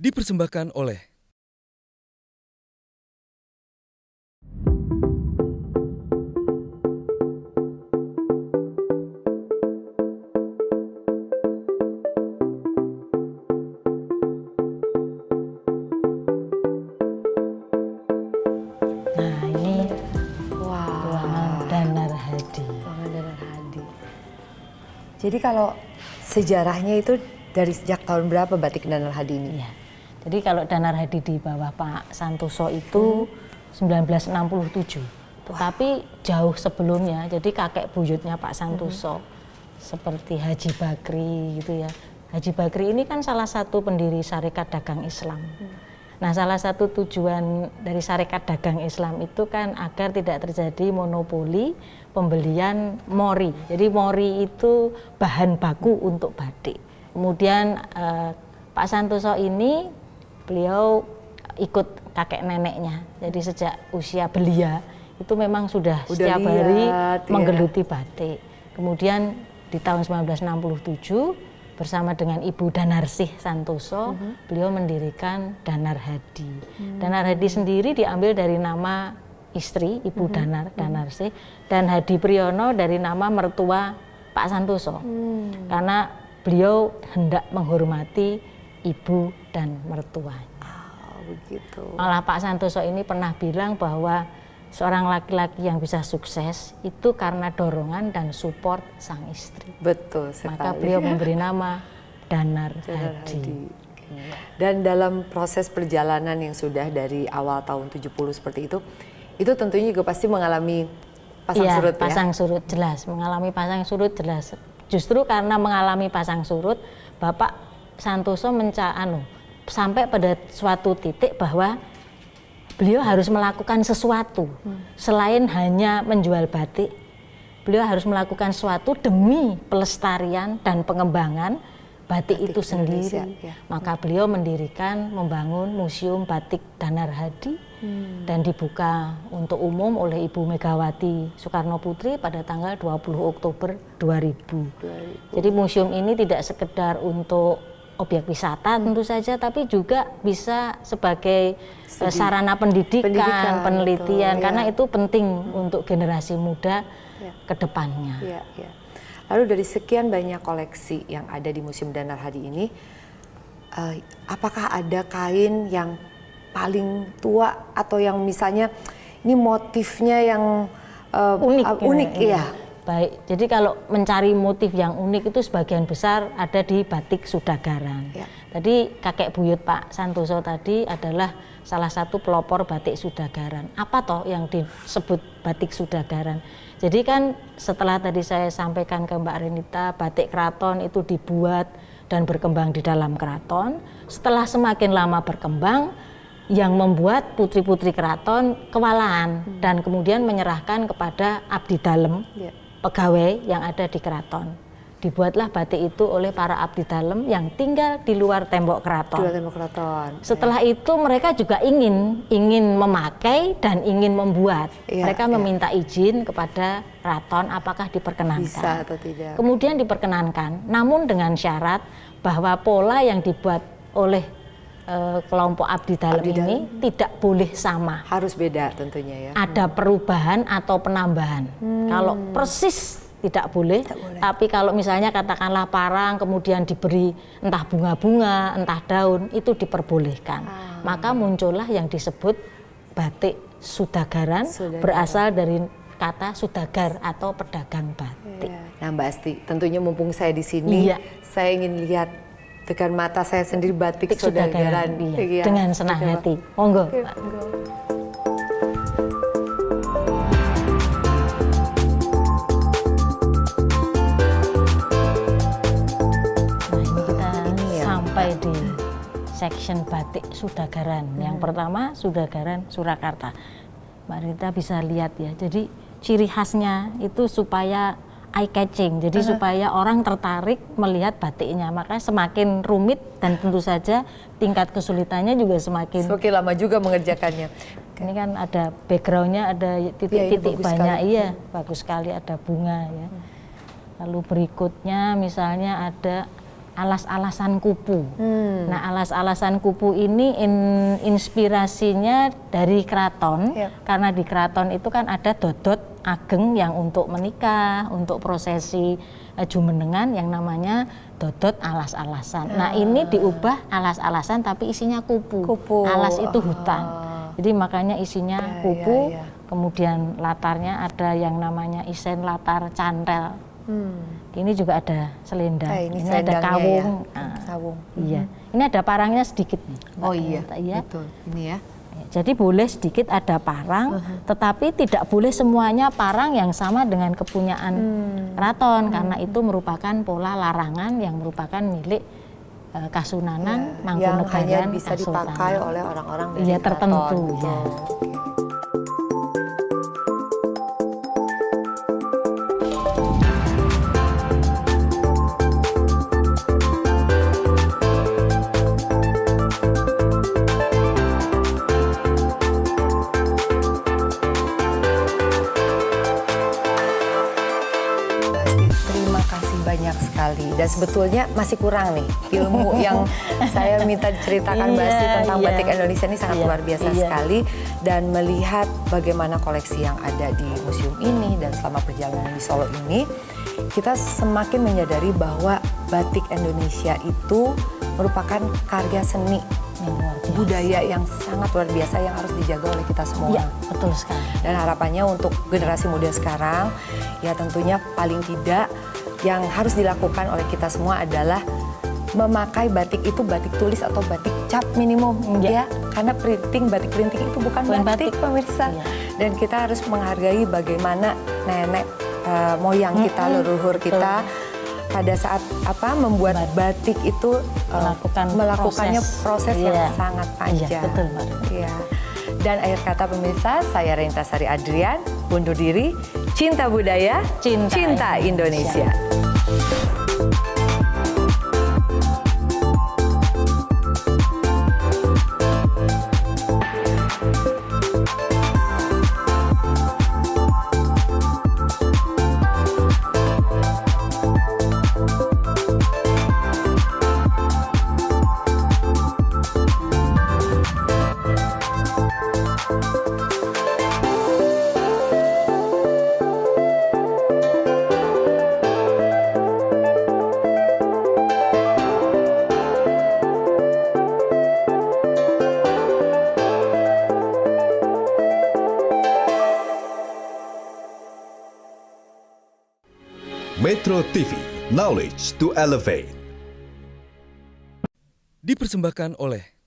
Dipersembahkan oleh Jadi kalau sejarahnya itu dari sejak tahun berapa batik Danar Hadi ini? Ya. Jadi kalau Danar Hadi di bawah Pak Santoso itu 1967. Tetapi jauh sebelumnya, jadi kakek buyutnya Pak Santoso seperti Haji Bakri gitu ya. Haji Bakri ini kan salah satu pendiri Sarekat Dagang Islam. Nah, salah satu tujuan dari Sarekat Dagang Islam itu kan agar tidak terjadi monopoli pembelian mori. Jadi mori itu bahan baku untuk batik. Kemudian Pak Santoso ini beliau ikut kakek neneknya. Jadi sejak usia belia itu memang sudah setiap hari menggeluti batik. Kemudian di tahun 1967 bersama dengan Ibu Danarsih Santoso, beliau mendirikan Danar Hadi. Danar Hadi sendiri diambil dari nama istri, Ibu Danarsih, dan Hadi Priyono dari nama mertua Pak Santoso. Karena beliau hendak menghormati ibu dan mertuanya. Begitu. Malah Pak Santoso ini pernah bilang bahwa seorang laki-laki yang bisa sukses itu karena dorongan dan support sang istri. Betul sekali. Maka beliau memberi nama Danar Hadi. Dan dalam proses perjalanan yang sudah dari awal tahun 70 seperti itu tentunya juga pasti mengalami pasang surut ya? Pasang surut jelas, mengalami pasang surut jelas. Justru karena mengalami pasang surut, Bapak Santoso sampai pada suatu titik bahwa beliau harus melakukan sesuatu selain hanya menjual batik. Beliau harus melakukan sesuatu demi pelestarian dan pengembangan batik itu sendiri. Ya. Maka beliau membangun Museum Batik Danar Hadi dan dibuka untuk umum oleh Ibu Megawati Soekarno Putri pada tanggal 20 Oktober 2000. Jadi museum ini tidak sekedar untuk objek wisata tentu saja, tapi juga bisa sebagai sarana pendidikan penelitian, betul, karena itu penting untuk generasi muda ke depannya. Lalu dari sekian banyak koleksi yang ada di Museum Danar Hadi ini, apakah ada kain yang paling tua atau yang misalnya ini motifnya yang unik ya? Baik, jadi kalau mencari motif yang unik itu sebagian besar ada di batik Sudagaran. Tadi kakek buyut Pak Santoso tadi adalah salah satu pelopor batik Sudagaran. Apa toh yang disebut batik Sudagaran? Jadi kan setelah tadi saya sampaikan ke Mbak Renita, batik keraton itu dibuat dan berkembang di dalam keraton. Setelah semakin lama berkembang, yang membuat putri-putri keraton kewalahan dan kemudian menyerahkan kepada abdi dalem, pegawai yang ada di keraton. Dibuatlah batik itu oleh para abdi dalem yang tinggal di luar tembok keraton. Setelah itu mereka juga ingin memakai dan ingin membuat. Mereka meminta izin kepada keraton apakah diperkenankan. Bisa atau tidak. Kemudian diperkenankan, namun dengan syarat bahwa pola yang dibuat oleh kelompok abdi dalem ini tidak boleh sama. Harus beda tentunya ya. Ada perubahan atau penambahan. Kalau persis tidak boleh, tapi kalau misalnya katakanlah parang kemudian diberi entah bunga-bunga, entah daun, itu diperbolehkan. Maka muncullah yang disebut batik Sudagaran, berasal dari kata sudagar atau pedagang batik. Nah Mbak Asti, tentunya mumpung saya di sini, saya ingin lihat dengan mata saya sendiri batik Sudagaran. Dengan senang hati. Monggo. Sampai di section batik Sudagaran. Yang pertama Sudagaran Surakarta. Mbak Rita bisa lihat ya. Jadi ciri khasnya itu supaya eye catching. Jadi supaya orang tertarik melihat batiknya. Makanya semakin rumit dan tentu saja tingkat kesulitannya juga semakin lama juga mengerjakannya. Ini kan ada backgroundnya, ada titik-titik banyak. Iya, bagus sekali, ada bunga ya. Lalu berikutnya misalnya ada alas-alasan kupu. Nah, alas-alasan kupu ini inspirasinya dari keraton, karena di keraton itu kan ada dodot ageng yang untuk menikah, untuk prosesi jumenengan yang namanya dodot alas-alasan. Nah, ini diubah alas-alasan tapi isinya kupu. Alas itu hutan. Jadi makanya isinya kupu, kemudian latarnya ada yang namanya isen latar cantel. Ini juga ada selendang, ini ada kawung. Kawung. Iya, ini ada parangnya sedikit nih. Oh iya, betul. Ini ya. Jadi boleh sedikit ada parang, tetapi tidak boleh semuanya parang yang sama dengan kepunyaan keraton, karena itu merupakan pola larangan yang merupakan milik Kasunanan, Mangkunegaran, yang hanya bisa dipakai oleh orang-orang dari tertentu. Ya. Banyak sekali, dan sebetulnya masih kurang nih ilmu yang saya minta diceritakan Mbak Asti tentang batik Indonesia ini sangat luar biasa sekali, dan melihat bagaimana koleksi yang ada di museum ini dan selama perjalanan di Solo ini, kita semakin menyadari bahwa batik Indonesia itu merupakan karya seni budaya yang sangat luar biasa yang harus dijaga oleh kita semua. Iya, betul sekali. Dan harapannya untuk generasi muda sekarang, ya tentunya paling tidak yang harus dilakukan oleh kita semua adalah memakai batik itu batik tulis atau batik cap minimum ya, karena batik printing itu bukan batik pemirsa. Dan kita harus menghargai bagaimana nenek moyang kita, leluhur kita pada saat membuat batik itu melakukannya proses yang sangat panjang. Betul, Mbak. Ya. Dan akhir kata pemirsa, saya Renta Sari Adrian undur diri. Cinta budaya, cinta Indonesia. Metro TV, knowledge to elevate. Dipersembahkan oleh